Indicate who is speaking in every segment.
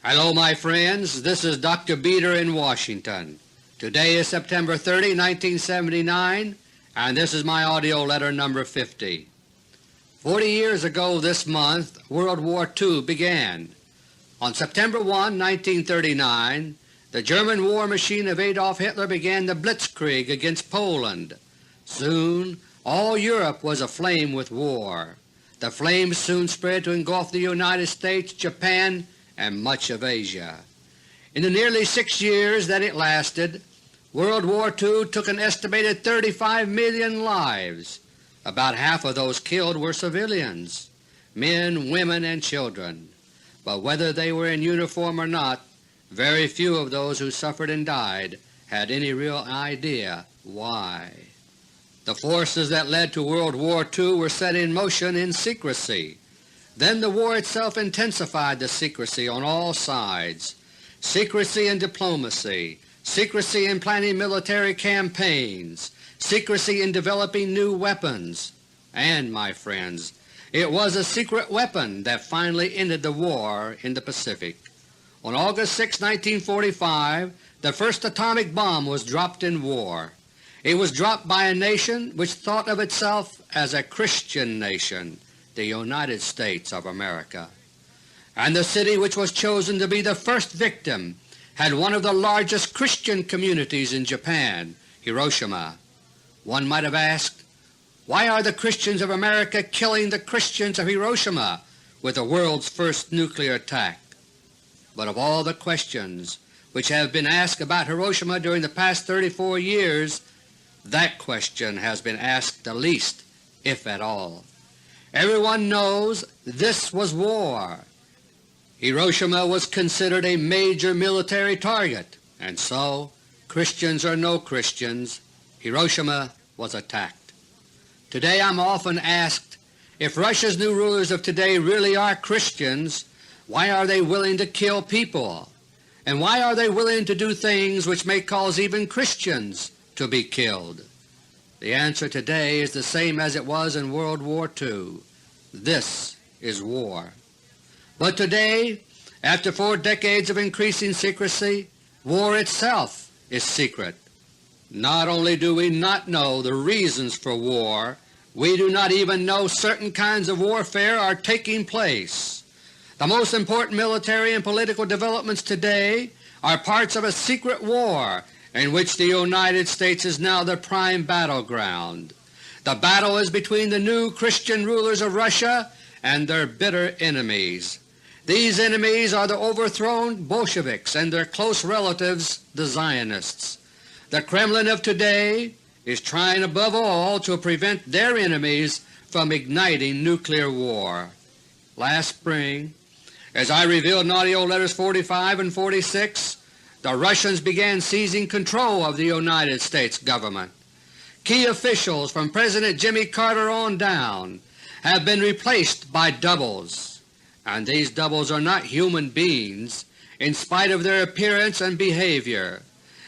Speaker 1: Hello my friends, this is Dr. Beter in Washington. Today is September 30, 1979, and this is my AUDIO LETTER No. 50. 40 years ago this month World War II began. On September 1, 1939, the German war machine of Adolf Hitler began the Blitzkrieg against Poland. Soon all Europe was aflame with war. The flames soon spread to engulf the United States, Japan, and much of Asia. In the nearly 6 years that it lasted, World War II took an estimated 35 million lives. About half of those killed were civilians, men, women, and children. But whether they were in uniform or not, very few of those who suffered and died had any real idea why. The forces that led to World War II were set in motion in secrecy. Then the war itself intensified the secrecy on all sides. Secrecy in diplomacy, secrecy in planning military campaigns, secrecy in developing new weapons, and, my friends, it was a secret weapon that finally ended the war in the Pacific. On August 6, 1945, the first atomic bomb was dropped in war. It was dropped by a nation which thought of itself as a Christian nation, the United States of America. And the city which was chosen to be the first victim had one of the largest Christian communities in Japan, Hiroshima. One might have asked, why are the Christians of America killing the Christians of Hiroshima with the world's first nuclear attack? But of all the questions which have been asked about Hiroshima during the past 34 years, that question has been asked the least, if at all. Everyone knows this was war. Hiroshima was considered a major military target, and so, Christians or no Christians, Hiroshima was attacked. Today I'm often asked, if Russia's new rulers of today really are Christians, why are they willing to kill people? And why are they willing to do things which may cause even Christians to be killed? The answer today is the same as it was in World War II. This is war. But today, after 4 decades of increasing secrecy, war itself is secret. Not only do we not know the reasons for war, we do not even know certain kinds of warfare are taking place. The most important military and political developments today are parts of a secret war in which the United States is now the prime battleground. The battle is between the new Christian rulers of Russia and their bitter enemies. These enemies are the overthrown Bolsheviks and their close relatives, the Zionists. The Kremlin of today is trying above all to prevent their enemies from igniting nuclear war. Last spring, as I revealed in AUDIO LETTERS 45 and 46, the Russians began seizing control of the United States government. Key officials from President Jimmy Carter on down have been replaced by doubles, and these doubles are not human beings in spite of their appearance and behavior.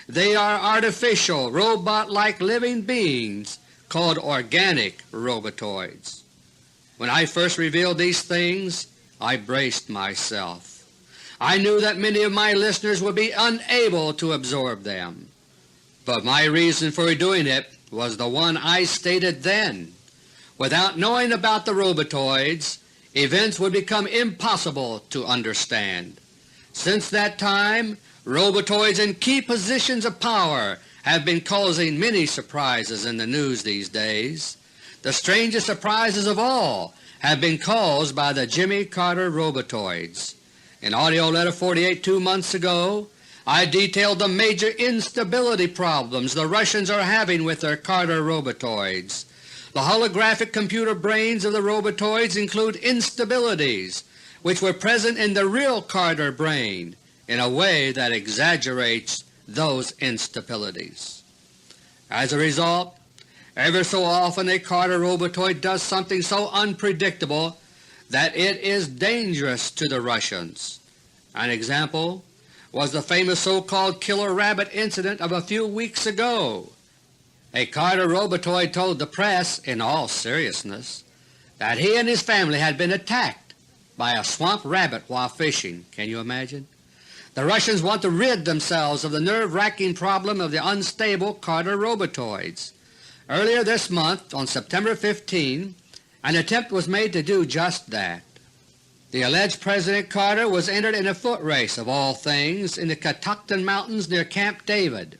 Speaker 1: They are artificial, robot-like living beings called organic robotoids. When I first revealed these things, I braced myself. I knew that many of my listeners would be unable to absorb them, but my reason for doing it was the one I stated then. Without knowing about the robotoids, events would become impossible to understand. Since that time, robotoids in key positions of power have been causing many surprises in the news these days. The strangest surprises of all have been caused by the Jimmy Carter robotoids. In AUDIO LETTER 48 2 months ago, I detailed the major instability problems the Russians are having with their Carter robotoids. The holographic computer brains of the robotoids include instabilities which were present in the real Carter brain in a way that exaggerates those instabilities. As a result, ever so often a Carter robotoid does something so unpredictable that it is dangerous to the Russians. An example was the famous so-called killer rabbit incident of a few weeks ago. A Carter robotoid told the press in all seriousness that he and his family had been attacked by a swamp rabbit while fishing. Can you imagine? The Russians want to rid themselves of the nerve-wracking problem of the unstable Carter robotoids. Earlier this month, on September 15, an attempt was made to do just that. The alleged President Carter was entered in a foot race of all things in the Catoctin Mountains near Camp David.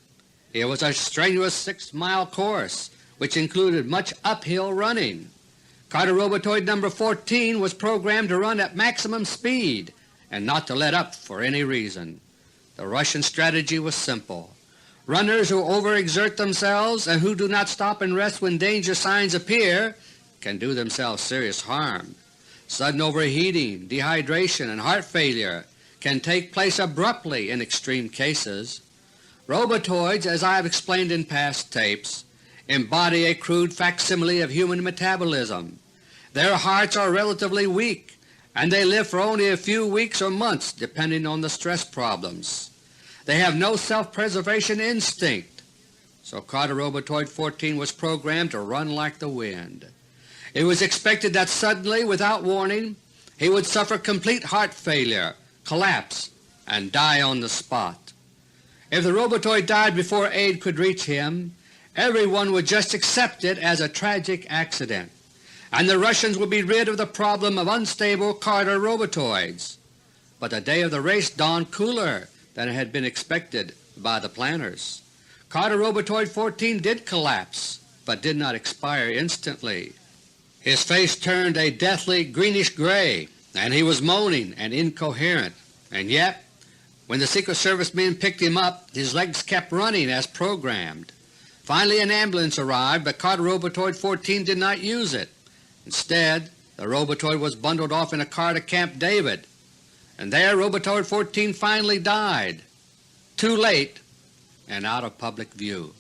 Speaker 1: It was a strenuous 6-mile course which included much uphill running. Carter robotoid number 14 was programmed to run at maximum speed and not to let up for any reason. The Russian strategy was simple. Runners who overexert themselves and who do not stop and rest when danger signs appear can do themselves serious harm. Sudden overheating, dehydration, and heart failure can take place abruptly in extreme cases. Robotoids, as I have explained in past tapes, embody a crude facsimile of human metabolism. Their hearts are relatively weak, and they live for only a few weeks or months depending on the stress problems. They have no self-preservation instinct, so Carter robotoid 14 was programmed to run like the wind. It was expected that suddenly, without warning, he would suffer complete heart failure, collapse, and die on the spot. If the robotoid died before aid could reach him, everyone would just accept it as a tragic accident, and the Russians would be rid of the problem of unstable Carter robotoids. But the day of the race dawned cooler than had been expected by the planners. Carter robotoid 14 did collapse, but did not expire instantly. His face turned a deathly greenish-gray, and he was moaning and incoherent, and yet when the Secret Service men picked him up, his legs kept running as programmed. Finally an ambulance arrived, but Carter robotoid 14 did not use it. Instead, the robotoid was bundled off in a car to Camp David, and there robotoid 14 finally died, too late and out of public view.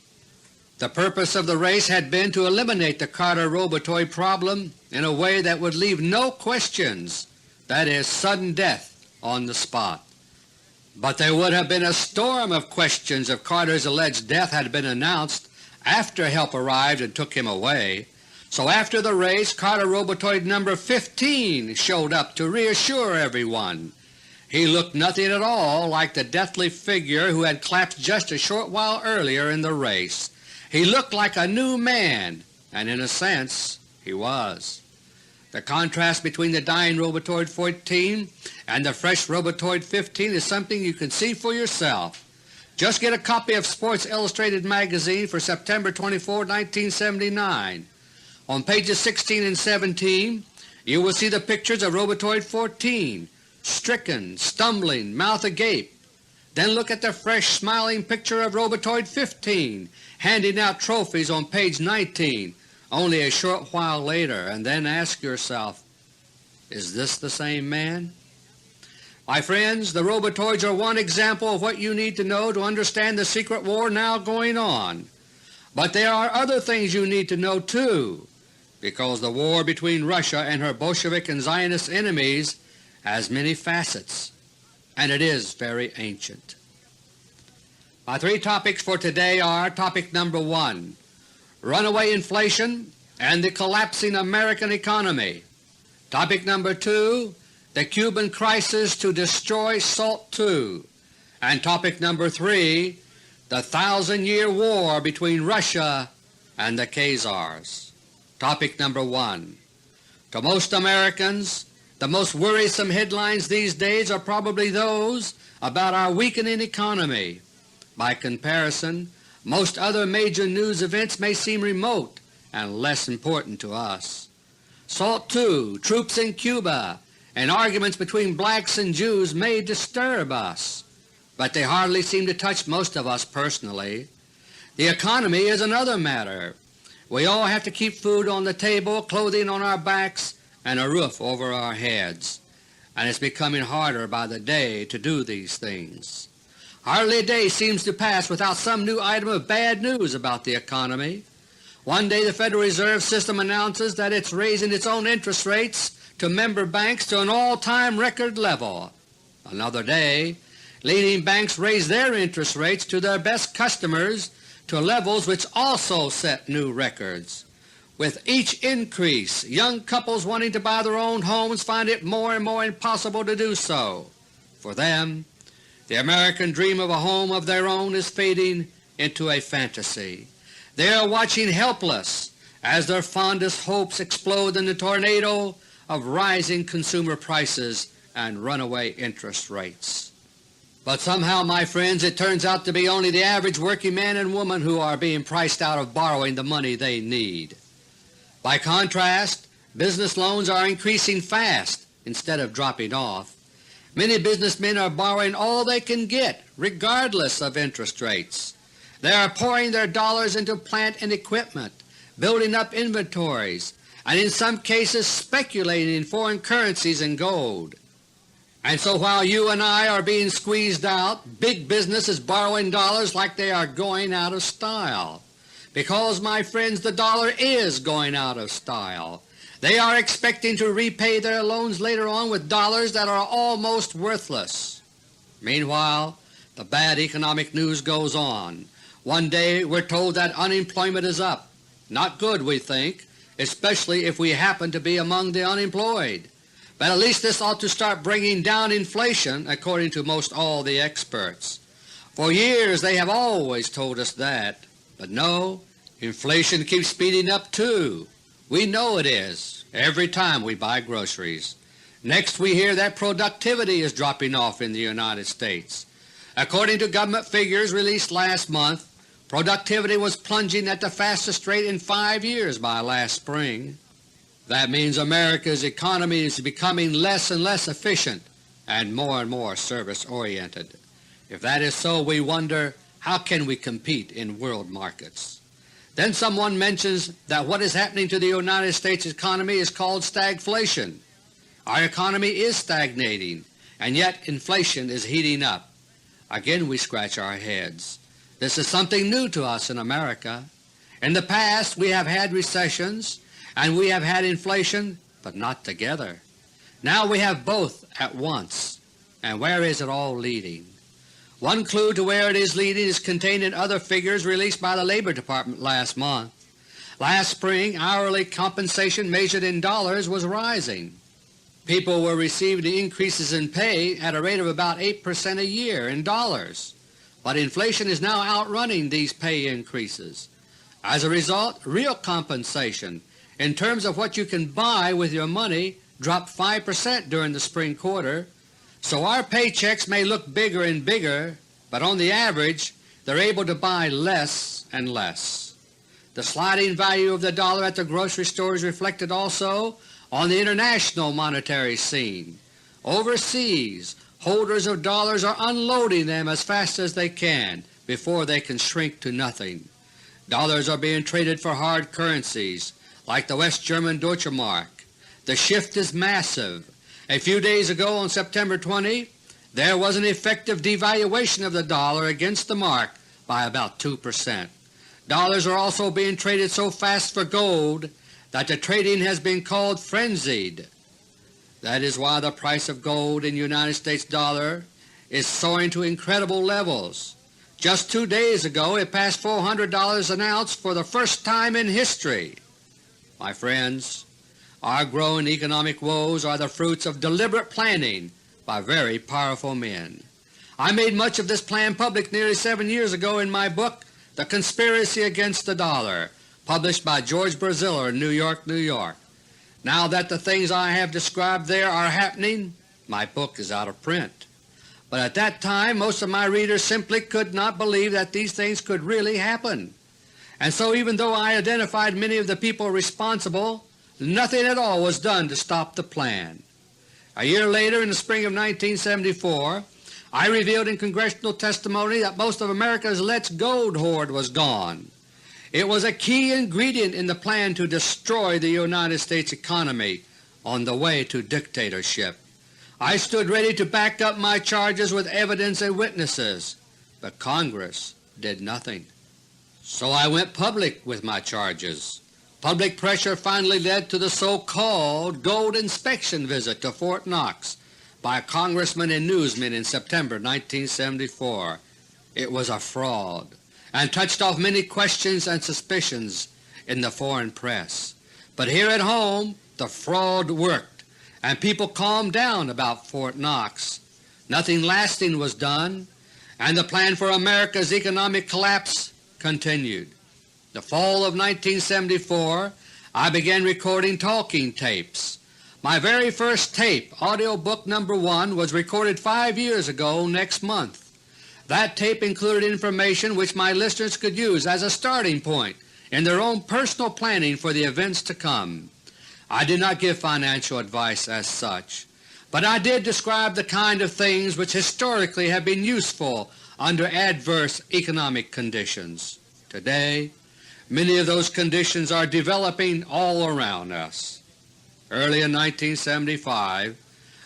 Speaker 1: The purpose of the race had been to eliminate the Carter robotoid problem in a way that would leave no questions, that is, sudden death on the spot. But there would have been a storm of questions if Carter's alleged death had been announced after help arrived and took him away. So after the race, Carter robotoid number 15 showed up to reassure everyone. He looked nothing at all like the deathly figure who had collapsed just a short while earlier in the race. He looked like a new man, and in a sense he was. The contrast between the dying robotoid 14 and the fresh robotoid 15 is something you can see for yourself. Just get a copy of Sports Illustrated magazine for September 24, 1979. On pages 16 and 17 you will see the pictures of robotoid 14, stricken, stumbling, mouth agape. Then look at the fresh smiling picture of robotoid 15 handing out trophies on page 19 only a short while later, and then ask yourself, is this the same man? My friends, the robotoids are one example of what you need to know to understand the secret war now going on. But there are other things you need to know too, because the war between Russia and her Bolshevik and Zionist enemies has many facets, and it is very ancient. My three topics for today are: Topic number 1, runaway inflation and the collapsing American economy. Topic number 2, the Cuban crisis to destroy SALT II. And topic number 3, the 1,000-year war between Russia and the Khazars. Topic number 1. To most Americans, the most worrisome headlines these days are probably those about our weakening economy. By comparison, most other major news events may seem remote and less important to us. SALT II, troops in Cuba, and arguments between blacks and Jews may disturb us, but they hardly seem to touch most of us personally. The economy is another matter. We all have to keep food on the table, clothing on our backs, and a roof over our heads, and it's becoming harder by the day to do these things. Hardly a day seems to pass without some new item of bad news about the economy. One day the Federal Reserve System announces that it's raising its own interest rates to member banks to an all-time record level. Another day, leading banks raise their interest rates to their best customers to levels which also set new records. With each increase, young couples wanting to buy their own homes find it more and more impossible to do so. For them, The American dream of a home of their own is fading into a fantasy. They are watching helpless as their fondest hopes explode in the tornado of rising consumer prices and runaway interest rates. But somehow, my friends, it turns out to be only the average working man and woman who are being priced out of borrowing the money they need. By contrast, business loans are increasing fast instead of dropping off. Many businessmen are borrowing all they can get, regardless of interest rates. They are pouring their dollars into plant and equipment, building up inventories, and in some cases speculating in foreign currencies and gold. And so while you and I are being squeezed out, big business is borrowing dollars like they are going out of style. Because, my friends, the dollar is going out of style. They are expecting to repay their loans later on with dollars that are almost worthless. Meanwhile, the bad economic news goes on. One day we're told that unemployment is up. Not good, we think, especially if we happen to be among the unemployed. But at least this ought to start bringing down inflation, according to most all the experts. For years they have always told us that. But no, inflation keeps speeding up too. We know it is every time we buy groceries. Next we hear that productivity is dropping off in the United States. According to government figures released last month, productivity was plunging at the fastest rate in 5 years by last spring. That means America's economy is becoming less and less efficient and more service-oriented. If that is so, we wonder, how can we compete in world markets? Then someone mentions that what is happening to the United States economy is called stagflation. Our economy is stagnating, and yet inflation is heating up. Again we scratch our heads. This is something new to us in America. In the past we have had recessions and we have had inflation, but not together. Now we have both at once. And where is it all leading? One clue to where it is leading is contained in other figures released by the Labor Department last month. Last spring hourly compensation measured in dollars was rising. People were receiving increases in pay at a rate of about 8% a year in dollars. But inflation is now outrunning these pay increases. As a result, real compensation in terms of what you can buy with your money dropped 5% during the spring quarter. So our paychecks may look bigger and bigger, but on the average they're able to buy less and less. The sliding value of the dollar at the grocery store is reflected also on the international monetary scene. Overseas, holders of dollars are unloading them as fast as they can before they can shrink to nothing. Dollars are being traded for hard currencies like the West German Deutsche Mark. The shift is massive. A few days ago on September 20, there was an effective devaluation of the dollar against the mark by about 2%. Dollars are also being traded so fast for gold that the trading has been called frenzied. That is why the price of gold in United States dollar is soaring to incredible levels. Just 2 days ago it passed $400 an ounce for the first time in history. My friends, our growing economic woes are the fruits of deliberate planning by very powerful men. I made much of this plan public nearly 7 years ago in my book, The Conspiracy Against the Dollar, published by George Braziller in New York, New York. Now that the things I have described there are happening, my book is out of print. But at that time most of my readers simply could not believe that these things could really happen. And so even though I identified many of the people responsible, nothing at all was done to stop the plan. A year later, in the spring of 1974, I revealed in congressional testimony that most of America's Let's Gold hoard was gone. It was a key ingredient in the plan to destroy the United States economy on the way to dictatorship. I stood ready to back up my charges with evidence and witnesses, but Congress did nothing. So I went public with my charges. Public pressure finally led to the so-called gold inspection visit to Fort Knox by congressmen and newsmen in September 1974. It was a fraud and touched off many questions and suspicions in the foreign press. But here at home the fraud worked, and people calmed down about Fort Knox. Nothing lasting was done, and the plan for America's economic collapse continued. The fall of 1974 I began recording talking tapes. My very first tape, audio book number 1, was recorded 5 years ago next month. That tape included information which my listeners could use as a starting point in their own personal planning for the events to come. I did not give financial advice as such, but I did describe the kind of things which historically have been useful under adverse economic conditions. Today, many of those conditions are developing all around us. Early in 1975,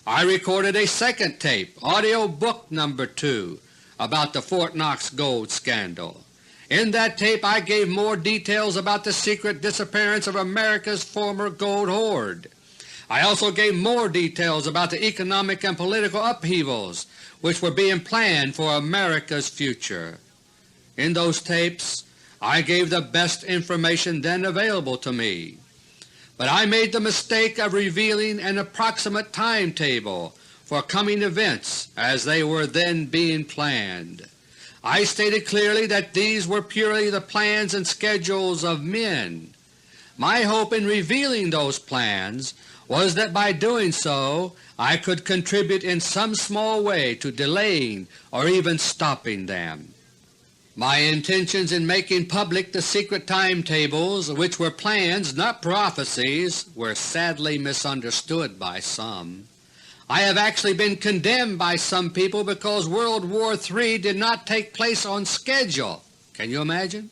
Speaker 1: I recorded a second tape, audio book number 2, about the Fort Knox gold scandal. In that tape I gave more details about the secret disappearance of America's former gold hoard. I also gave more details about the economic and political upheavals which were being planned for America's future. In those tapes I gave the best information then available to me, but I made the mistake of revealing an approximate timetable for coming events as they were then being planned. I stated clearly that these were purely the plans and schedules of men. My hope in revealing those plans was that by doing so I could contribute in some small way to delaying or even stopping them. My intentions in making public the secret timetables, which were plans not prophecies, were sadly misunderstood by some. I have actually been condemned by some people because World War III did not take place on schedule. Can you imagine?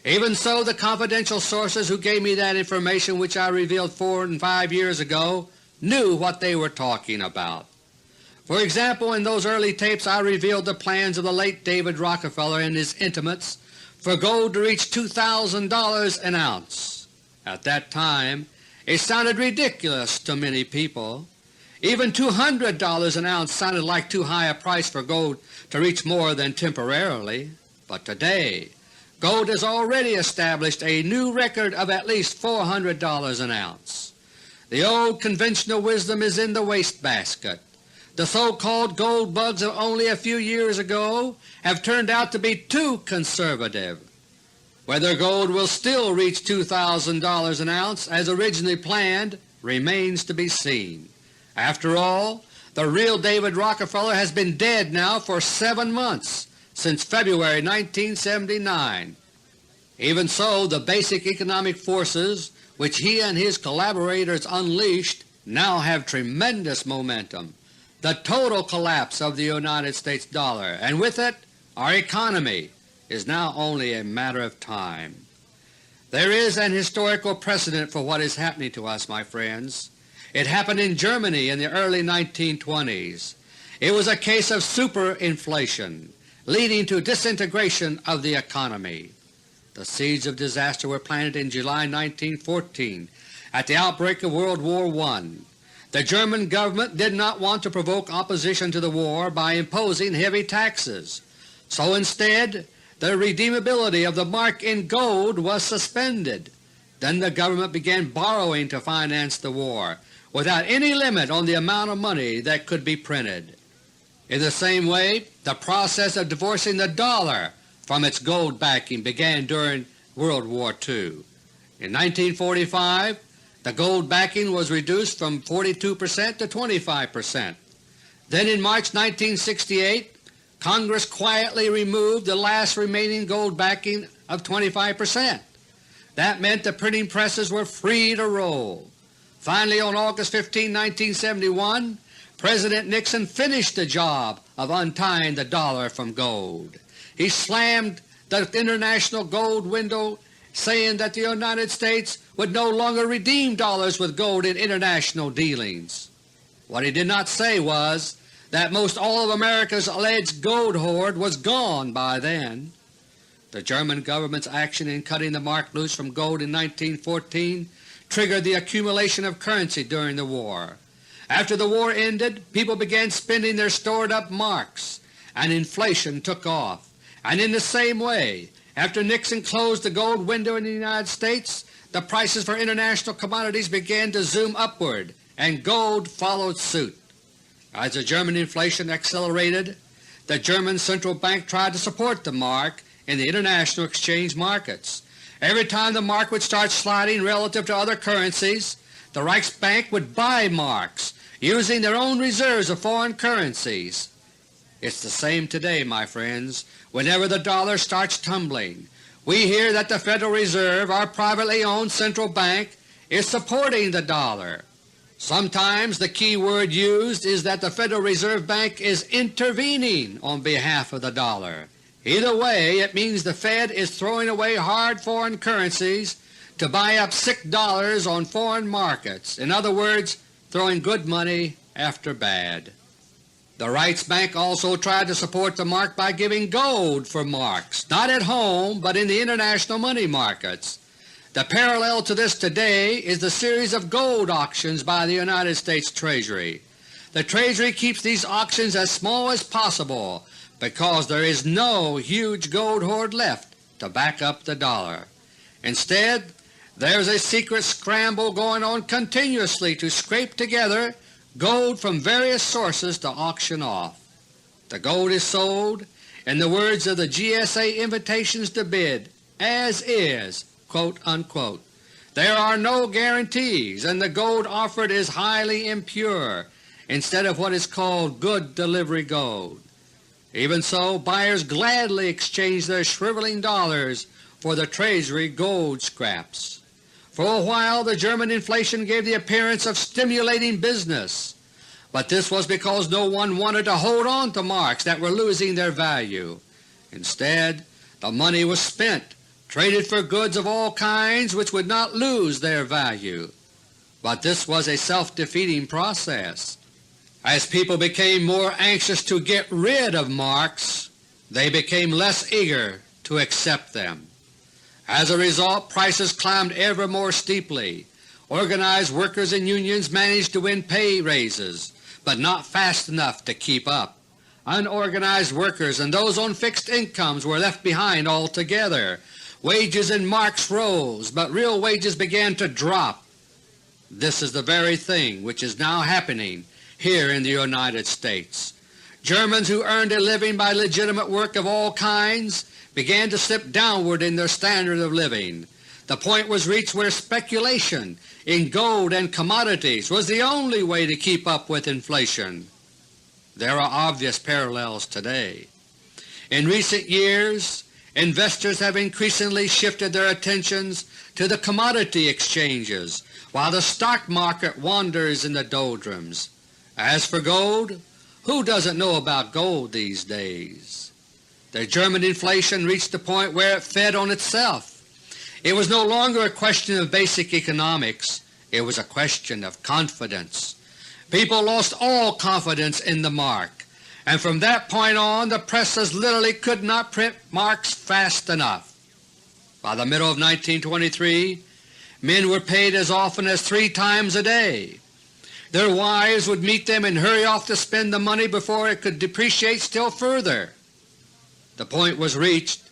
Speaker 1: Even so, the confidential sources who gave me that information which I revealed 4 and 5 years ago knew what they were talking about. For example, in those early tapes I revealed the plans of the late David Rockefeller and his intimates for gold to reach $2,000 an ounce. At that time it sounded ridiculous to many people. Even $200 an ounce sounded like too high a price for gold to reach more than temporarily. But today gold has already established a new record of at least $400 an ounce. The old conventional wisdom is in the wastebasket. The so-called gold bugs of only a few years ago have turned out to be too conservative. Whether gold will still reach $2,000 an ounce as originally planned remains to be seen. After all, the real David Rockefeller has been dead now for 7 months, since February 1979. Even so, the basic economic forces which he and his collaborators unleashed now have tremendous momentum. The total collapse of the United States dollar, and with it our economy, is now only a matter of time. There is an historical precedent for what is happening to us, my friends. It happened in Germany in the early 1920s. It was a case of superinflation, leading to disintegration of the economy. The seeds of disaster were planted in July 1914 at the outbreak of World War I. The German government did not want to provoke opposition to the war by imposing heavy taxes, so instead the redeemability of the mark in gold was suspended. Then the government began borrowing to finance the war, without any limit on the amount of money that could be printed. In the same way, the process of divorcing the dollar from its gold backing began during World War II. In 1945, the gold backing was reduced from 42% to 25%. Then in March 1968, Congress quietly removed the last remaining gold backing of 25%. That meant the printing presses were free to roll. Finally, on August 15, 1971, President Nixon finished the job of untying the dollar from gold. He slammed the international gold window, saying that the United States would no longer redeem dollars with gold in international dealings. What he did not say was that most all of America's alleged gold hoard was gone by then. The German government's action in cutting the mark loose from gold in 1914 triggered the accumulation of currency during the war. After the war ended, people began spending their stored-up marks, and inflation took off. And in the same way, after Nixon closed the gold window in the United States, the prices for international commodities began to zoom upward, and gold followed suit. As the German inflation accelerated, the German central bank tried to support the mark in the international exchange markets. Every time the mark would start sliding relative to other currencies, the Reichsbank would buy marks using their own reserves of foreign currencies. It's the same today, my friends. Whenever the dollar starts tumbling, we hear that the Federal Reserve, our privately owned central bank, is supporting the dollar. Sometimes the key word used is that the Federal Reserve Bank is intervening on behalf of the dollar. Either way, it means the Fed is throwing away hard foreign currencies to buy up sick dollars on foreign markets, in other words, throwing good money after bad. The Reichsbank also tried to support the mark by giving gold for marks, not at home but in the international money markets. The parallel to this today is the series of gold auctions by the United States Treasury. The Treasury keeps these auctions as small as possible because there is no huge gold hoard left to back up the dollar. Instead, there's a secret scramble going on continuously to scrape together gold from various sources to auction off. The gold is sold, in the words of the GSA invitations to bid, as is, quote unquote. There are no guarantees, and the gold offered is highly impure instead of what is called good delivery gold. Even so, buyers gladly exchange their shriveling dollars for the Treasury gold scraps. For a while the German inflation gave the appearance of stimulating business, but this was because no one wanted to hold on to marks that were losing their value. Instead, the money was spent, traded for goods of all kinds which would not lose their value. But this was a self-defeating process. As people became more anxious to get rid of marks, they became less eager to accept them. As a result, prices climbed ever more steeply. Organized workers and unions managed to win pay raises, but not fast enough to keep up. Unorganized workers and those on fixed incomes were left behind altogether. Wages in marks rose, but real wages began to drop. This is the very thing which is now happening here in the United States. Germans who earned a living by legitimate work of all kinds began to slip downward in their standard of living. The point was reached where speculation in gold and commodities was the only way to keep up with inflation. There are obvious parallels today. In recent years, investors have increasingly shifted their attentions to the commodity exchanges while the stock market wanders in the doldrums. As for gold, who doesn't know about gold these days? The German inflation reached a point where it fed on itself. It was no longer a question of basic economics, it was a question of confidence. People lost all confidence in the mark, and from that point on the presses literally could not print marks fast enough. By the middle of 1923, men were paid as often as 3 times a day. Their wives would meet them and hurry off to spend the money before it could depreciate still further. The point was reached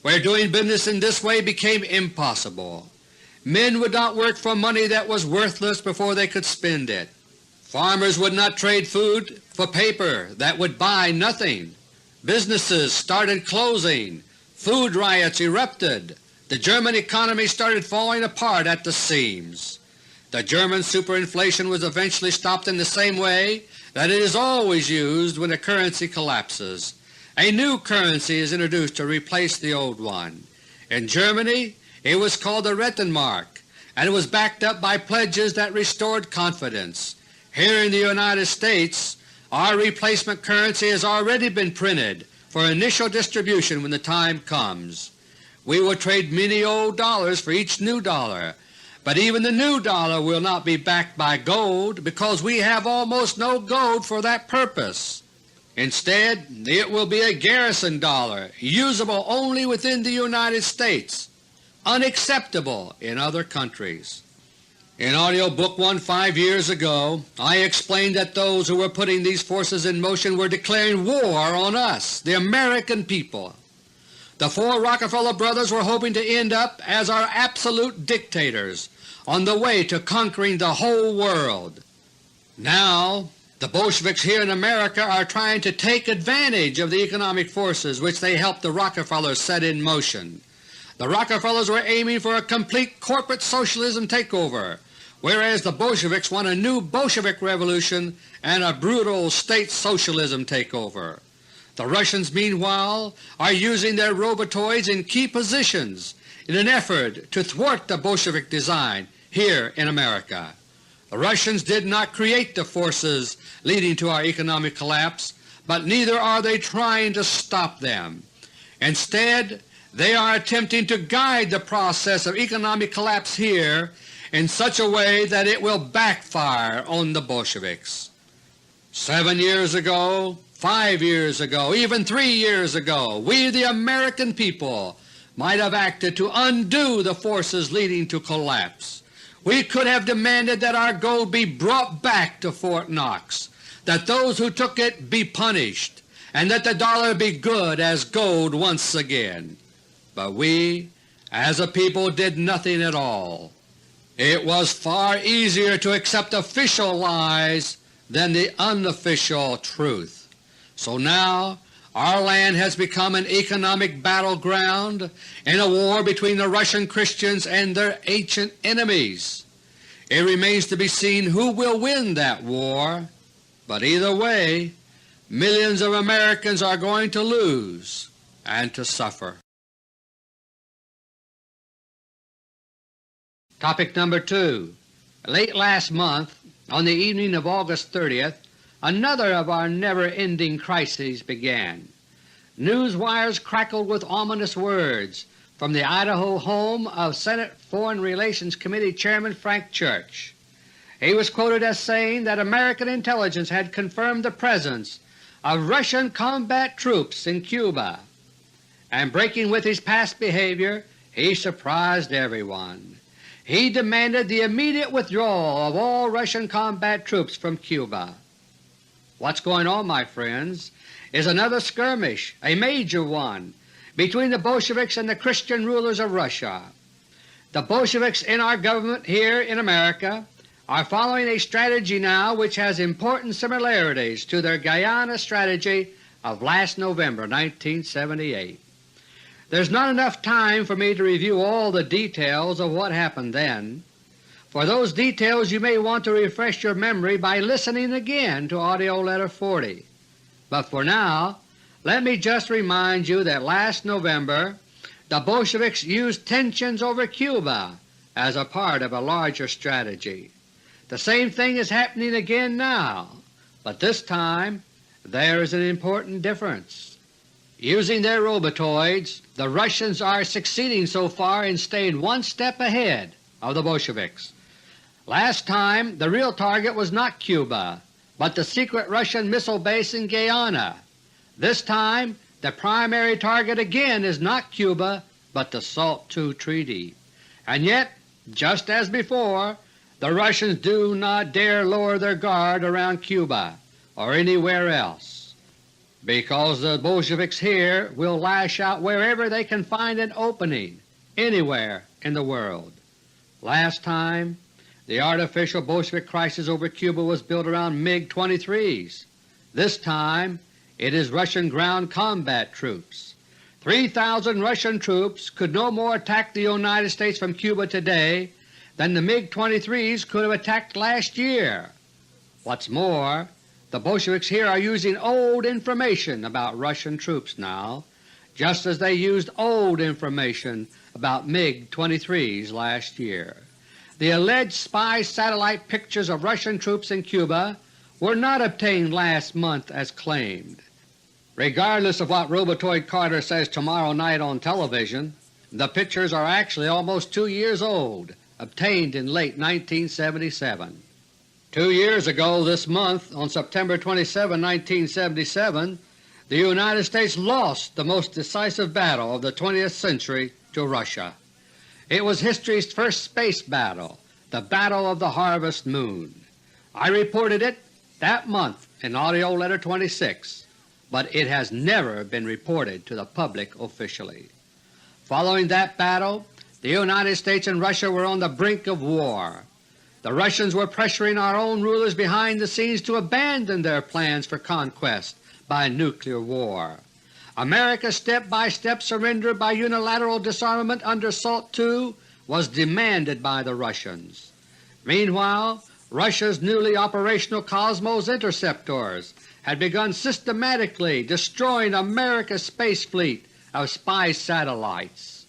Speaker 1: where doing business in this way became impossible. Men would not work for money that was worthless before they could spend it. Farmers would not trade food for paper that would buy nothing. Businesses started closing. Food riots erupted. The German economy started falling apart at the seams. The German superinflation was eventually stopped in the same way that it is always used when a currency collapses. A new currency is introduced to replace the old one. In Germany it was called the Rentenmark, and it was backed up by pledges that restored confidence. Here in the United States, our replacement currency has already been printed for initial distribution when the time comes. We will trade many old dollars for each new dollar, but even the new dollar will not be backed by gold because we have almost no gold for that purpose. Instead, it will be a garrison dollar, usable only within the United States, unacceptable in other countries. In AUDIO Book 1 5 years ago, I explained that those who were putting these forces in motion were declaring war on us, the American people. The 4 Rockefeller brothers were hoping to end up as our absolute dictators on the way to conquering the whole world. Now The Bolsheviks here in America are trying to take advantage of the economic forces which they helped the Rockefellers set in motion. The Rockefellers were aiming for a complete corporate socialism takeover, whereas the Bolsheviks want a new Bolshevik revolution and a brutal state socialism takeover. The Russians, meanwhile, are using their robotoids in key positions in an effort to thwart the Bolshevik design here in America. The Russians did not create the forces leading to our economic collapse, but neither are they trying to stop them. Instead, they are attempting to guide the process of economic collapse here in such a way that it will backfire on the Bolsheviks. 7 years ago, 5 years ago, even 3 years ago, we the American people might have acted to undo the forces leading to collapse. We could have demanded that our gold be brought back to Fort Knox, that those who took it be punished, and that the dollar be good as gold once again. But we as a people did nothing at all. It was far easier to accept official lies than the unofficial truth. So now our land has become an economic battleground in a war between the Russian Christians and their ancient enemies. It remains to be seen who will win that war, but either way millions of Americans are going to lose and to suffer. Topic number 2. Late last month, on the evening of August 30th, another of our never-ending crises began. News wires crackled with ominous words from the Idaho home of Senate Foreign Relations Committee Chairman Frank Church. He was quoted as saying that American intelligence had confirmed the presence of Russian combat troops in Cuba, and breaking with his past behavior, he surprised everyone. He demanded the immediate withdrawal of all Russian combat troops from Cuba. What's going on, my friends, is another skirmish, a major one, between the Bolsheviks and the Christian rulers of Russia. The Bolsheviks in our government here in America are following a strategy now which has important similarities to their Guyana strategy of last November 1978. There's not enough time for me to review all the details of what happened then. For those details you may want to refresh your memory by listening again to AUDIO LETTER 40. But for now, let me just remind you that last November the Bolsheviks used tensions over Cuba as a part of a larger strategy. The same thing is happening again now, but this time there is an important difference. Using their robotoids, the Russians are succeeding so far in staying one step ahead of the Bolsheviks. Last time the real target was not Cuba, but the secret Russian missile base in Guyana. This time the primary target again is not Cuba, but the SALT II Treaty. And yet, just as before, the Russians do not dare lower their guard around Cuba or anywhere else, because the Bolsheviks here will lash out wherever they can find an opening, anywhere in the world. Last time the artificial Bolshevik crisis over Cuba was built around MiG-23s. This time it is Russian ground combat troops. 3,000 Russian troops could no more attack the United States from Cuba today than the MiG-23s could have attacked last year. What's more, the Bolsheviks here are using old information about Russian troops now, just as they used old information about MiG-23s last year. The alleged spy satellite pictures of Russian troops in Cuba were not obtained last month as claimed. Regardless of what Robotoid Carter says tomorrow night on television, the pictures are actually almost 2 years old, obtained in late 1977. 2 years ago this month, on September 27, 1977, the United States lost the most decisive battle of the 20th century to Russia. It was history's first space battle, the Battle of the Harvest Moon. I reported it that month in AUDIO LETTER 26, but it has never been reported to the public officially. Following that battle, the United States and Russia were on the brink of war. the Russians were pressuring our own rulers behind the scenes to abandon their plans for conquest by nuclear war. America's step-by-step surrender by unilateral disarmament under SALT II was demanded by the Russians. Meanwhile, Russia's newly operational Cosmos interceptors had begun systematically destroying America's space fleet of spy satellites.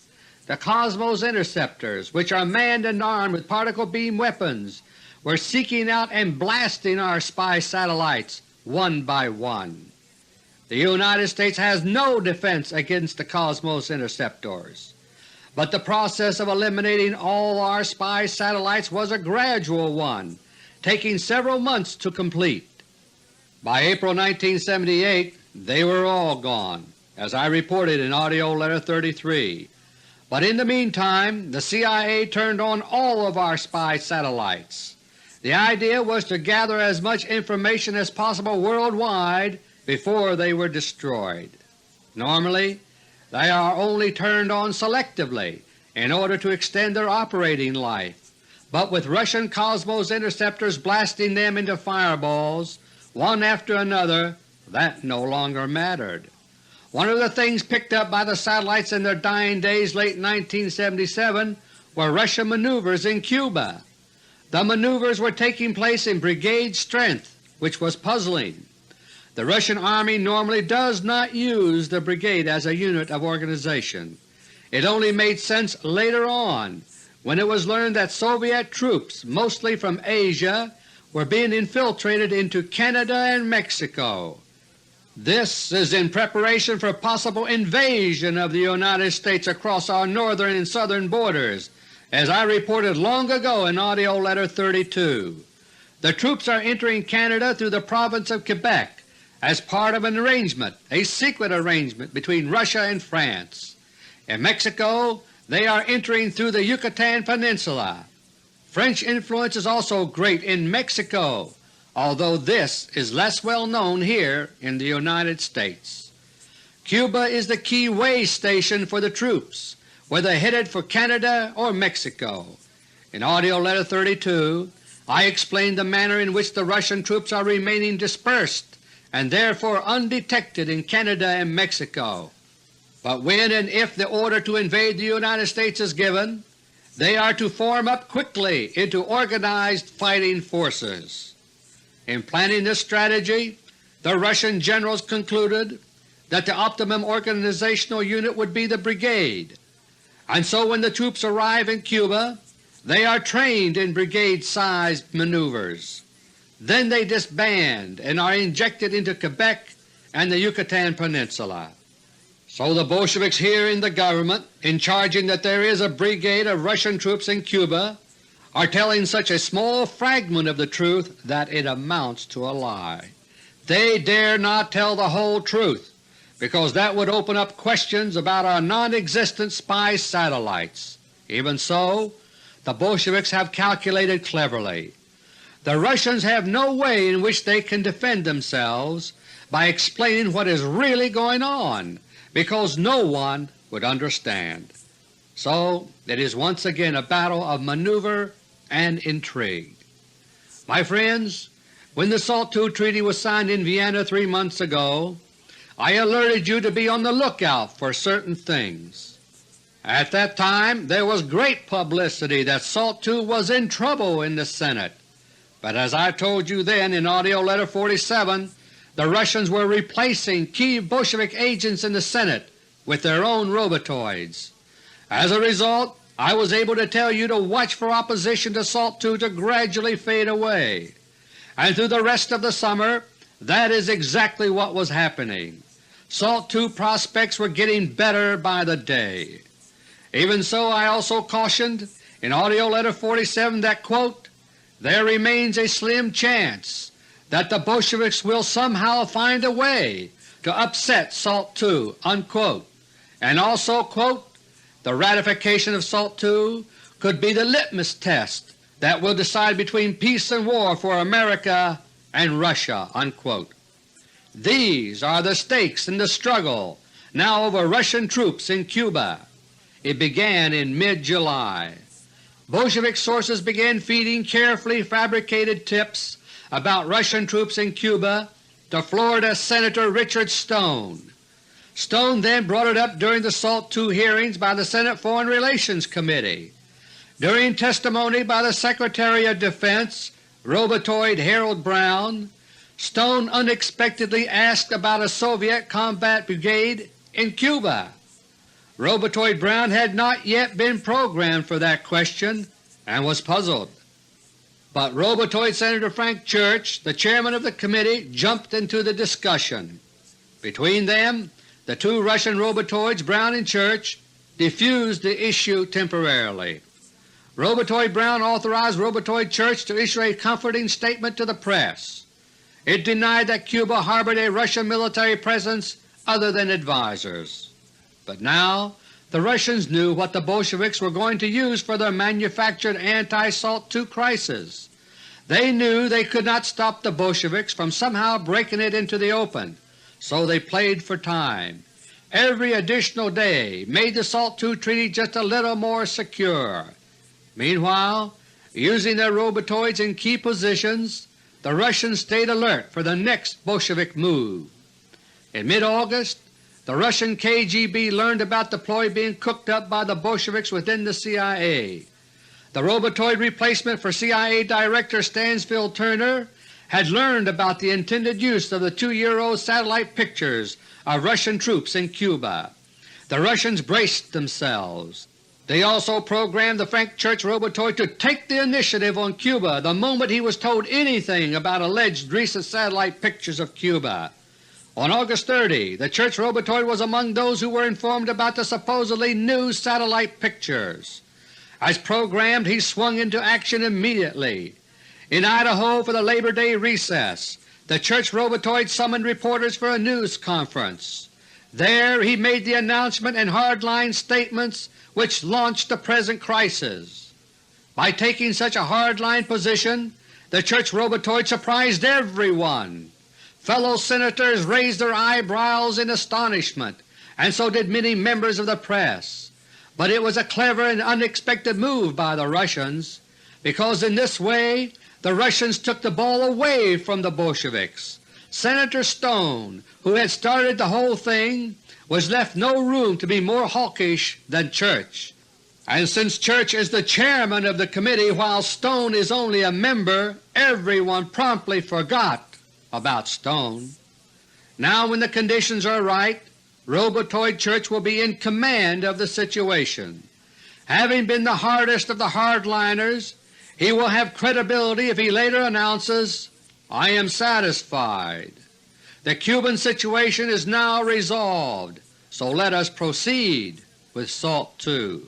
Speaker 1: The Cosmos interceptors, which are manned and armed with particle beam weapons, were seeking out and blasting our spy satellites one by one. The United States has no defense against the Cosmos interceptors, but the process of eliminating all our spy satellites was a gradual one, taking several months to complete. By April 1978 they were all gone, as I reported in AUDIO LETTER No. 33. But in the meantime the CIA turned on all of our spy satellites. The idea was to gather as much information as possible worldwide before they were destroyed. Normally they are only turned on selectively in order to extend their operating life, but with Russian Cosmos interceptors blasting them into fireballs one after another, that no longer mattered. One of the things picked up by the satellites in their dying days late 1977 were Russian maneuvers in Cuba. The maneuvers were taking place in brigade strength, which was puzzling. The Russian Army normally does not use the brigade as a unit of organization. It only made sense later on, when it was learned that Soviet troops, mostly from Asia, were being infiltrated into Canada and Mexico. This is in preparation for possible invasion of the United States across our northern and southern borders, as I reported long ago in AUDIO LETTER No. 32. The troops are entering Canada through the province of Quebec as part of an arrangement, a secret arrangement between Russia and France. In Mexico they are entering through the Yucatan Peninsula. French influence is also great in Mexico, although this is less well known here in the United States. Cuba is the key way station for the troops, whether headed for Canada or Mexico. In AUDIO LETTER No. 32 I explained the manner in which the Russian troops are remaining dispersed and therefore undetected in Canada and Mexico. But when and if the order to invade the United States is given, they are to form up quickly into organized fighting forces. In planning this strategy, the Russian generals concluded that the optimum organizational unit would be the brigade, and so when the troops arrive in Cuba they are trained in brigade-sized maneuvers. Then they disband and are injected into Quebec and the Yucatan Peninsula. So the Bolsheviks here in the government, in charging that there is a brigade of Russian troops in Cuba, are telling such a small fragment of the truth that it amounts to a lie. They dare not tell the whole truth, because that would open up questions about our non-existent spy satellites. Even so, the Bolsheviks have calculated cleverly. The Russians have no way in which they can defend themselves by explaining what is really going on, because no one would understand. So it is once again a battle of maneuver and intrigue. My friends, when the SALT II Treaty was signed in Vienna 3 months ago, I alerted you to be on the lookout for certain things. At that time there was great publicity that SALT II was in trouble in the Senate. But as I told you then in AUDIO LETTER No. 47, the Russians were replacing key Bolshevik agents in the Senate with their own robotoids. As a result, I was able to tell you to watch for opposition to SALT II to gradually fade away. And through the rest of the summer that is exactly what was happening. SALT II prospects were getting better by the day. Even so, I also cautioned in AUDIO LETTER No. 47 that, quote, there remains a slim chance that the Bolsheviks will somehow find a way to upset SALT II, unquote, and also, quote, the ratification of SALT II could be the litmus test that will decide between peace and war for America and Russia, unquote. These are the stakes in the struggle now over Russian troops in Cuba. It began in mid-July. Bolshevik sources began feeding carefully fabricated tips about Russian troops in Cuba to Florida Senator Richard Stone. Stone then brought it up during the SALT II hearings by the Senate Foreign Relations Committee. During testimony by the Secretary of Defense, Robotoid Harold Brown, Stone unexpectedly asked about a Soviet combat brigade in Cuba. Robotoid Brown had not yet been programmed for that question and was puzzled. But Robotoid Senator Frank Church, the chairman of the committee, jumped into the discussion. Between them, the two Russian Robotoids, Brown and Church, diffused the issue temporarily. Robotoid Brown authorized Robotoid Church to issue a comforting statement to the press. It denied that Cuba harbored a Russian military presence other than advisors. But now the Russians knew what the Bolsheviks were going to use for their manufactured anti-SALT II crisis. They knew they could not stop the Bolsheviks from somehow breaking it into the open, so they played for time. Every additional day made the SALT II treaty just a little more secure. Meanwhile, using their robotoids in key positions, the Russians stayed alert for the next Bolshevik move. In mid-August, the Russian KGB learned about the ploy being cooked up by the Bolsheviks within the CIA. The robotoid replacement for CIA Director Stansfield Turner had learned about the intended use of the 2-year-old satellite pictures of Russian troops in Cuba. The Russians braced themselves. They also programmed the Frank Church Robotoid to take the initiative on Cuba the moment he was told anything about alleged recent satellite pictures of Cuba. On August 30, the Church Robotoid was among those who were informed about the supposedly new satellite pictures. As programmed, he swung into action immediately. In Idaho for the Labor Day recess, the Church Robotoid summoned reporters for a news conference. There he made the announcement and hardline statements which launched the present crisis. By taking such a hardline position, the Church Robotoid surprised everyone. Fellow Senators raised their eyebrows in astonishment, and so did many members of the press. But it was a clever and unexpected move by the Russians, because in this way the Russians took the ball away from the Bolsheviks. Senator Stone, who had started the whole thing, was left no room to be more hawkish than Church. And since Church is the chairman of the committee while Stone is only a member, everyone promptly forgot about Stone. Now when the conditions are right, Robotoid Church will be in command of the situation. Having been the hardest of the hardliners, he will have credibility if he later announces, "I am satisfied. The Cuban situation is now resolved, so let us proceed with SALT II."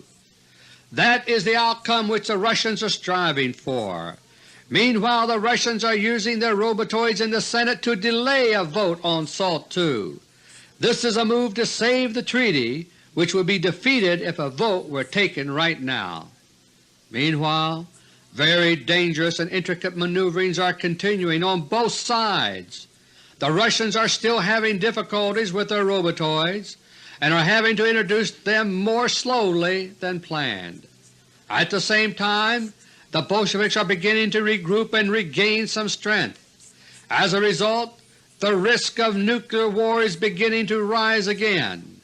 Speaker 1: That is the outcome which the Russians are striving for. Meanwhile the Russians are using their robotoids in the Senate to delay a vote on SALT II. This is a move to save the treaty, which would be defeated if a vote were taken right now. Meanwhile, very dangerous and intricate maneuverings are continuing on both sides. The Russians are still having difficulties with their robotoids and are having to introduce them more slowly than planned. At the same time, the Bolsheviks are beginning to regroup and regain some strength. As a result, the risk of nuclear war is beginning to rise again.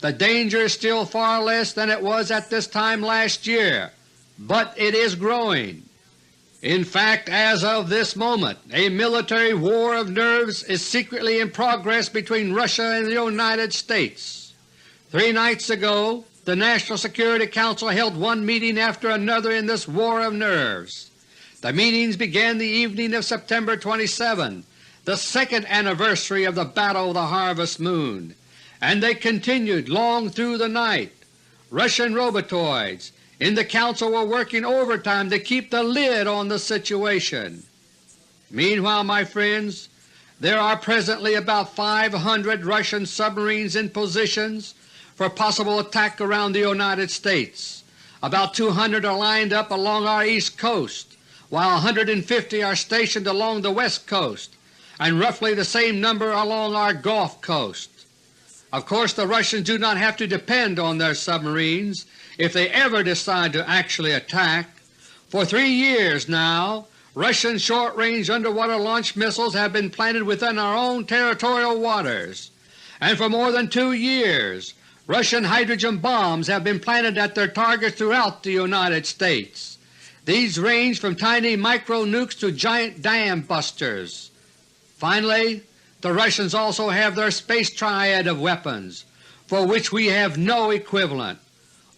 Speaker 1: The danger is still far less than it was at this time last year, but it is growing. In fact, as of this moment, a military war of nerves is secretly in progress between Russia and the United States. 3 nights ago, the National Security Council held one meeting after another in this war of nerves. The meetings began the evening of September 27, the second anniversary of the Battle of the Harvest Moon, and they continued long through the night. Russian robotoids in the Council were working overtime to keep the lid on the situation. Meanwhile, my friends, there are presently about 500 Russian submarines in positions for possible attack around the United States. About 200 are lined up along our east coast, while 150 are stationed along the west coast, and roughly the same number along our Gulf coast. Of course the Russians do not have to depend on their submarines if they ever decide to actually attack. For 3 years now, Russian short-range underwater launch missiles have been planted within our own territorial waters, and for more than 2 years Russian hydrogen bombs have been planted at their targets throughout the United States. These range from tiny micro-nukes to giant dam busters. Finally, the Russians also have their space triad of weapons, for which we have no equivalent.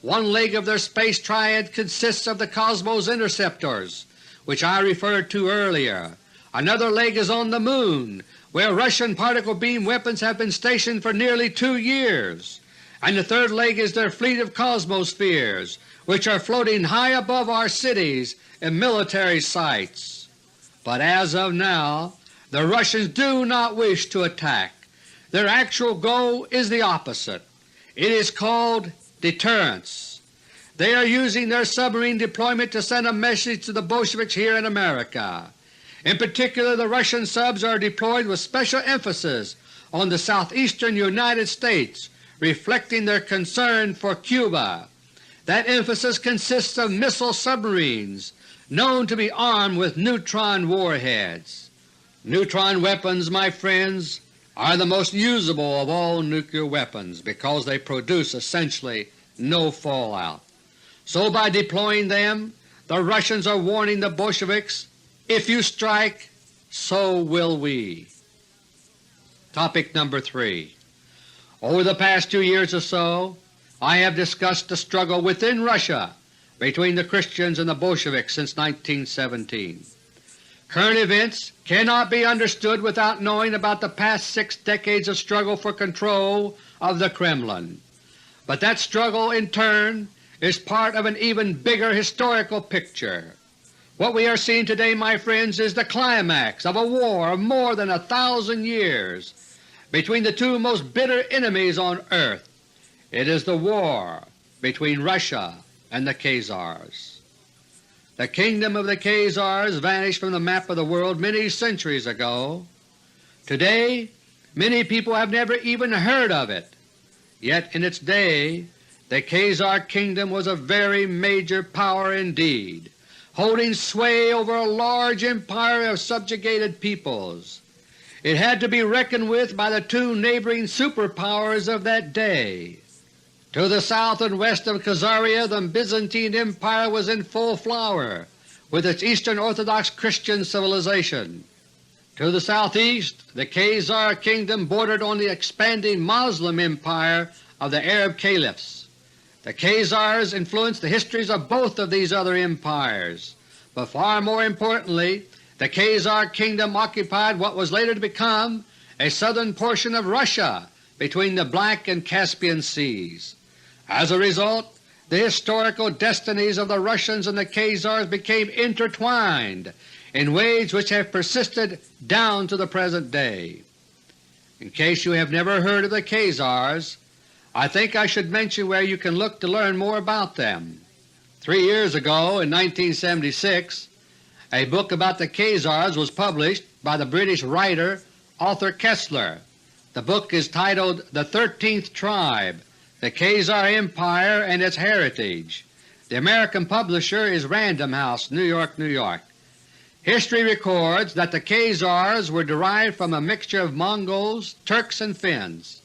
Speaker 1: One leg of their space triad consists of the Cosmos interceptors, which I referred to earlier. Another leg is on the Moon, where Russian particle beam weapons have been stationed for nearly 2 years. And the third leg is their fleet of Cosmospheres, which are floating high above our cities and military sites. But as of now, the Russians do not wish to attack. Their actual goal is the opposite. It is called deterrence. They are using their submarine deployment to send a message to the Bolsheviks here in America. In particular, the Russian subs are deployed with special emphasis on the southeastern United States, reflecting their concern for Cuba. That emphasis consists of missile submarines known to be armed with neutron warheads. Neutron weapons, my friends, are the most usable of all nuclear weapons because they produce essentially no fallout. So by deploying them, the Russians are warning the Bolsheviks, if you strike, so will we. Topic number 3. Over the past 2 years or so, I have discussed the struggle within Russia between the Christians and the Bolsheviks since 1917. Current events cannot be understood without knowing about the past 6 decades of struggle for control of the Kremlin. But that struggle in turn is part of an even bigger historical picture. What we are seeing today, my friends, is the climax of a war of more than 1,000 years between the two most bitter enemies on earth. It is the war between Russia and the Khazars. The kingdom of the Khazars vanished from the map of the world many centuries ago. Today many people have never even heard of it. Yet in its day the Khazar kingdom was a very major power indeed, holding sway over a large empire of subjugated peoples. It had to be reckoned with by the two neighboring superpowers of that day. To the south and west of Khazaria the Byzantine Empire was in full flower with its Eastern Orthodox Christian civilization. To the southeast the Khazar kingdom bordered on the expanding Muslim empire of the Arab caliphs. The Khazars influenced the histories of both of these other empires, but far more importantly the Khazar kingdom occupied what was later to become a southern portion of Russia between the Black and Caspian Seas. As a result, the historical destinies of the Russians and the Khazars became intertwined in ways which have persisted down to the present day. In case you have never heard of the Khazars, I think I should mention where you can look to learn more about them. 3 years ago, in 1976, a book about the Khazars was published by the British writer Arthur Koestler. The book is titled The 13th Tribe, The Khazar Empire and Its Heritage. The American publisher is Random House, New York, New York. History records that the Khazars were derived from a mixture of Mongols, Turks, and Finns.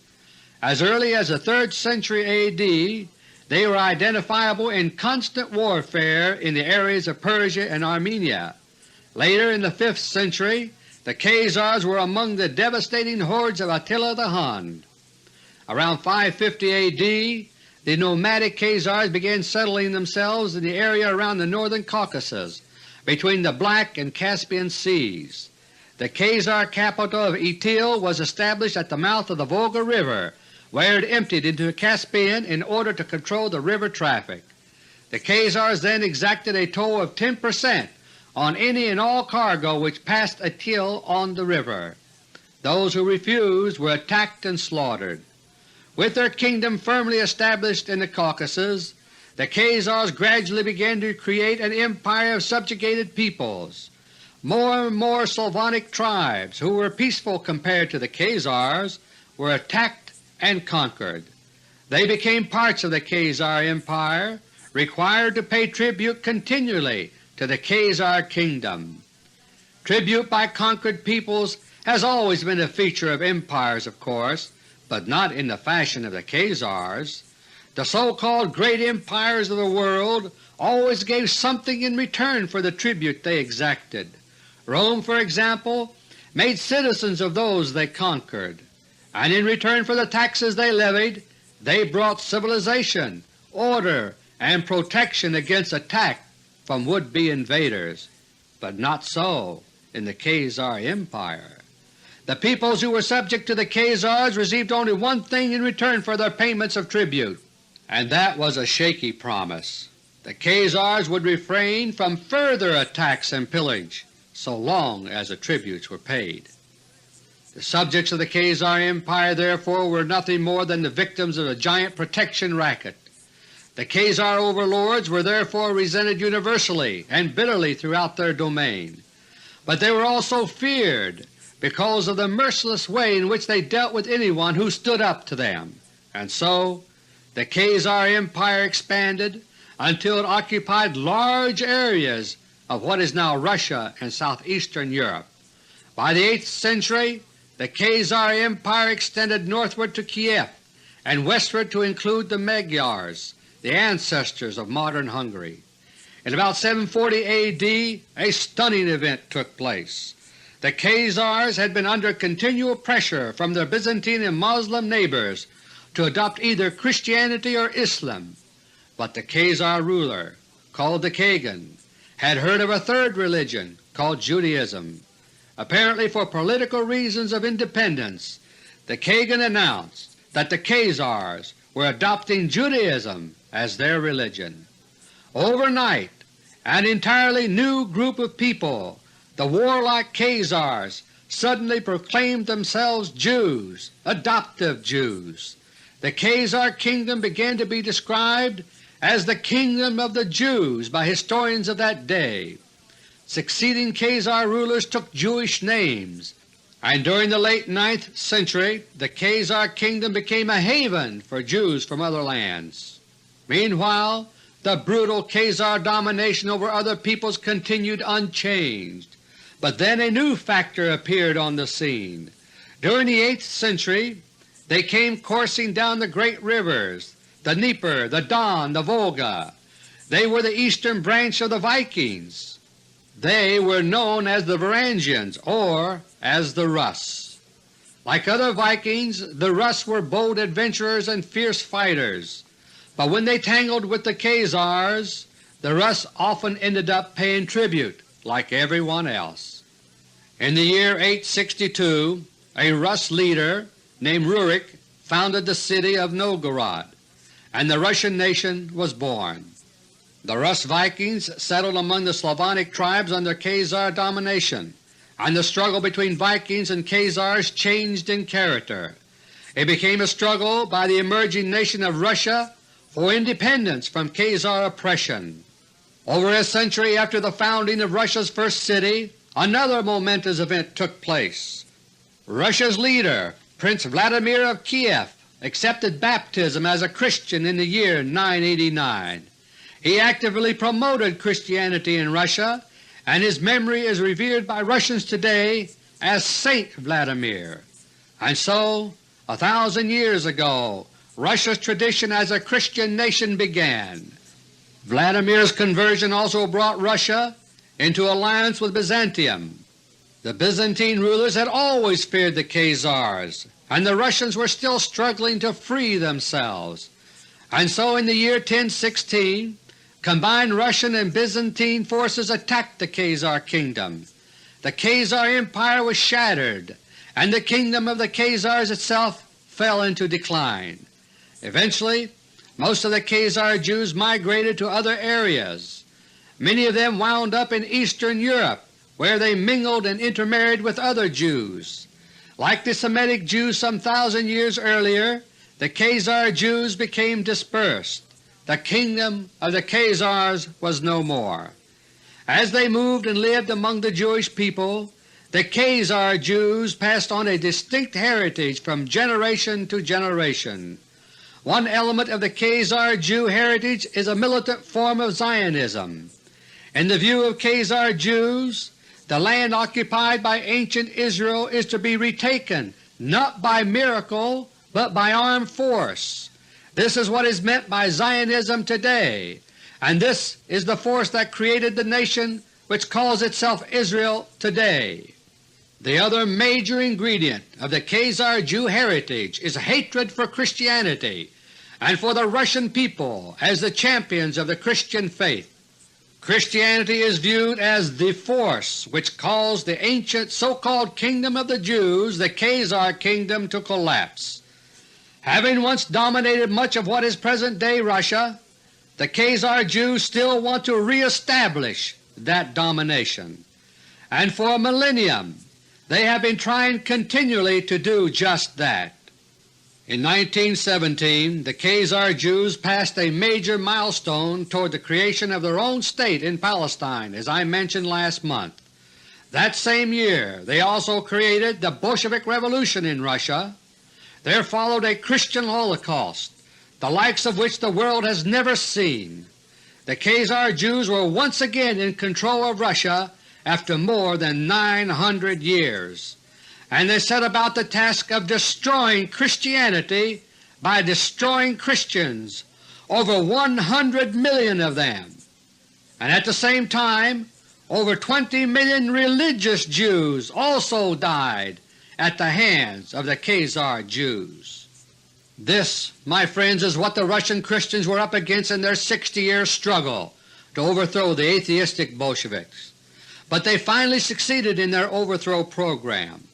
Speaker 1: As early as the 3rd century A.D., they were identifiable in constant warfare in the areas of Persia and Armenia. Later in the 5th century, the Khazars were among the devastating hordes of Attila the Hun. Around 550 A.D., the nomadic Khazars began settling themselves in the area around the northern Caucasus, between the Black and Caspian Seas. The Khazar capital of Itil was established at the mouth of the Volga River, where it emptied into the Caspian in order to control the river traffic. The Khazars then exacted a toll of 10% on any and all cargo which passed Itil on the river. Those who refused were attacked and slaughtered. With their kingdom firmly established in the Caucasus, the Khazars gradually began to create an empire of subjugated peoples. More and more Slavonic tribes, who were peaceful compared to the Khazars, were attacked and conquered. They became parts of the Khazar Empire, required to pay tribute continually to the Khazar Kingdom. Tribute by conquered peoples has always been a feature of empires, of course, but not in the fashion of the Khazars. The so-called great empires of the world always gave something in return for the tribute they exacted. Rome, for example, made citizens of those they conquered, and in return for the taxes they levied, they brought civilization, order, and protection against attack from would-be invaders. But not so in the Khazar Empire. The peoples who were subject to the Khazars received only one thing in return for their payments of tribute, and that was a shaky promise. The Khazars would refrain from further attacks and pillage so long as the tributes were paid. The subjects of the Khazar Empire therefore were nothing more than the victims of a giant protection racket. The Khazar overlords were therefore resented universally and bitterly throughout their domain, but they were also feared because of the merciless way in which they dealt with anyone who stood up to them, and so the Khazar Empire expanded until it occupied large areas of what is now Russia and southeastern Europe. By the 8th century the Khazar Empire extended northward to Kiev and westward to include the Magyars, the ancestors of modern Hungary. In about 740 A.D. a stunning event took place. The Khazars had been under continual pressure from their Byzantine and Moslem neighbors to adopt either Christianity or Islam, but the Khazar ruler, called the Khagan, had heard of a third religion called Judaism. Apparently for political reasons of independence, the Khagan announced that the Khazars were adopting Judaism as their religion. Overnight an entirely new group of people, the warlike Khazars, suddenly proclaimed themselves Jews, adoptive Jews. The Khazar kingdom began to be described as the Kingdom of the Jews by historians of that day. Succeeding Khazar rulers took Jewish names, and during the late 9th century the Khazar kingdom became a haven for Jews from other lands. Meanwhile the brutal Khazar domination over other peoples continued unchanged, but then a new factor appeared on the scene. During the 8th century they came coursing down the great rivers, the Dnieper, the Don, the Volga. They were the eastern branch of the Vikings. They were known as the Varangians or as the Rus. Like other Vikings, the Rus were bold adventurers and fierce fighters, but when they tangled with the Khazars, the Rus often ended up paying tribute like everyone else. In the year 862 a Rus leader named Rurik founded the city of Novgorod, and the Russian nation was born. The Rus Vikings settled among the Slavonic tribes under Khazar domination, and the struggle between Vikings and Khazars changed in character. It became a struggle by the emerging nation of Russia for independence from Khazar oppression. Over a century after the founding of Russia's first city, another momentous event took place. Russia's leader, Prince Vladimir of Kiev, accepted baptism as a Christian in the year 989. He actively promoted Christianity in Russia, and his memory is revered by Russians today as Saint Vladimir. And so, 1,000 years ago, Russia's tradition as a Christian nation began. Vladimir's conversion also brought Russia into alliance with Byzantium. The Byzantine rulers had always feared the Khazars, and the Russians were still struggling to free themselves. And so in the year 1016 combined Russian and Byzantine forces attacked the Khazar kingdom. The Khazar Empire was shattered, and the kingdom of the Khazars itself fell into decline. Eventually most of the Khazar Jews migrated to other areas. Many of them wound up in Eastern Europe, where they mingled and intermarried with other Jews. Like the Semitic Jews some 1,000 years earlier, the Khazar Jews became dispersed. The kingdom of the Khazars was no more. As they moved and lived among the Jewish people, the Khazar Jews passed on a distinct heritage from generation to generation. One element of the Khazar Jew heritage is a militant form of Zionism. In the view of Khazar Jews, the land occupied by ancient Israel is to be retaken not by miracle but by armed force. This is what is meant by Zionism today, and this is the force that created the nation which calls itself Israel today. The other major ingredient of the Khazar Jew heritage is hatred for Christianity and for the Russian people as the champions of the Christian faith. Christianity is viewed as the force which caused the ancient so-called kingdom of the Jews, the Khazar kingdom, to collapse. Having once dominated much of what is present-day Russia, the Khazar Jews still want to re-establish that domination, and for a millennium they have been trying continually to do just that. In 1917 the Khazar Jews passed a major milestone toward the creation of their own state in Palestine, as I mentioned last month. That same year they also created the Bolshevik Revolution in Russia. There followed a Christian Holocaust, the likes of which the world has never seen. The Khazar Jews were once again in control of Russia after more than 900 years, and they set about the task of destroying Christianity by destroying Christians, over 100 million of them, and at the same time over 20 million religious Jews also died at the hands of the Khazar Jews. This, my friends, is what the Russian Christians were up against in their 60-year struggle to overthrow the atheistic Bolsheviks. But they finally succeeded in their overthrow program,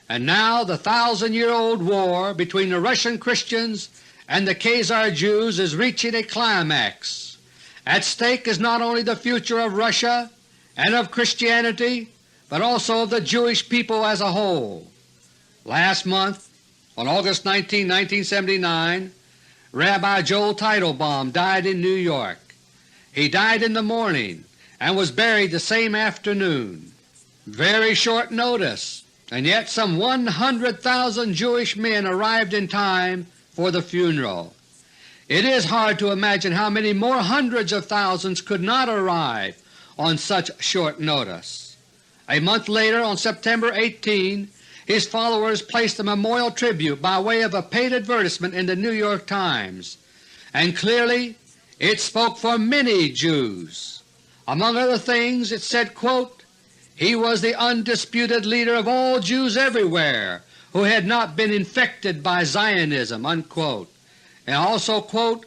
Speaker 1: and now the 1,000-year-old war between the Russian Christians and the Khazar Jews is reaching a climax. At stake is not only the future of Russia and of Christianity, but also of the Jewish people as a whole. Last month, on August 19, 1979, Rabbi Joel Teitelbaum died in New York. He died in the morning and was buried the same afternoon. Very short notice, and yet some 100,000 Jewish men arrived in time for the funeral. It is hard to imagine how many more hundreds of thousands could not arrive on such short notice. A month later, on September 18, his followers placed a memorial tribute by way of a paid advertisement in the New York Times, and clearly it spoke for many Jews. Among other things it said, quote, "He was the undisputed leader of all Jews everywhere who had not been infected by Zionism," unquote, and also, quote,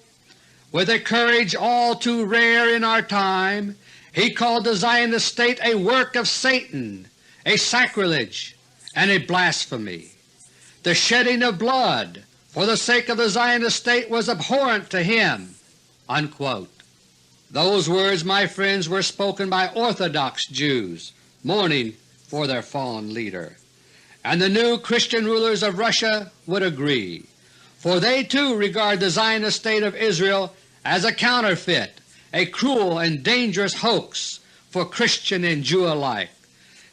Speaker 1: "With a courage all too rare in our time, he called the Zionist state a work of Satan, a sacrilege, and a blasphemy. The shedding of blood for the sake of the Zionist state was abhorrent to him," unquote. Those words, my friends, were spoken by Orthodox Jews mourning for their fallen leader, and the new Christian rulers of Russia would agree, for they too regard the Zionist state of Israel as a counterfeit, a cruel and dangerous hoax for Christian and Jew alike.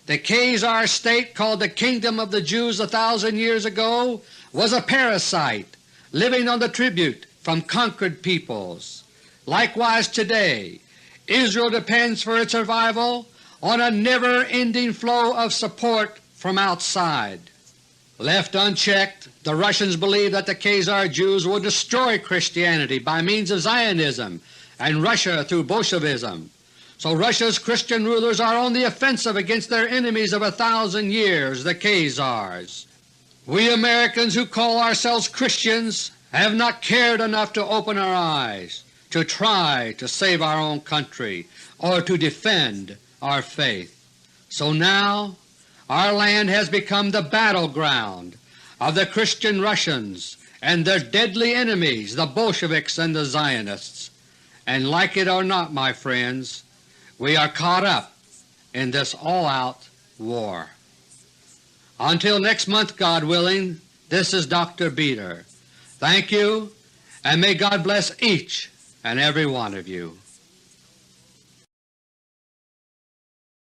Speaker 1: The Khazar state, called the Kingdom of the Jews 1,000 years ago, was a parasite living on the tribute from conquered peoples. Likewise today, Israel depends for its survival on a never-ending flow of support from outside. Left unchecked, the Russians believe that the Khazar Jews will destroy Christianity by means of Zionism and Russia through Bolshevism. So Russia's Christian rulers are on the offensive against their enemies of 1,000 years, the Khazars. We Americans who call ourselves Christians have not cared enough to open our eyes, to try to save our own country or to defend our faith. So now our land has become the battleground of the Christian Russians and their deadly enemies, the Bolsheviks and the Zionists. And like it or not, my friends, we are caught up in this all-out war. Until next month, God willing, this is Dr. Beter. Thank you, and may God bless each and every one of you.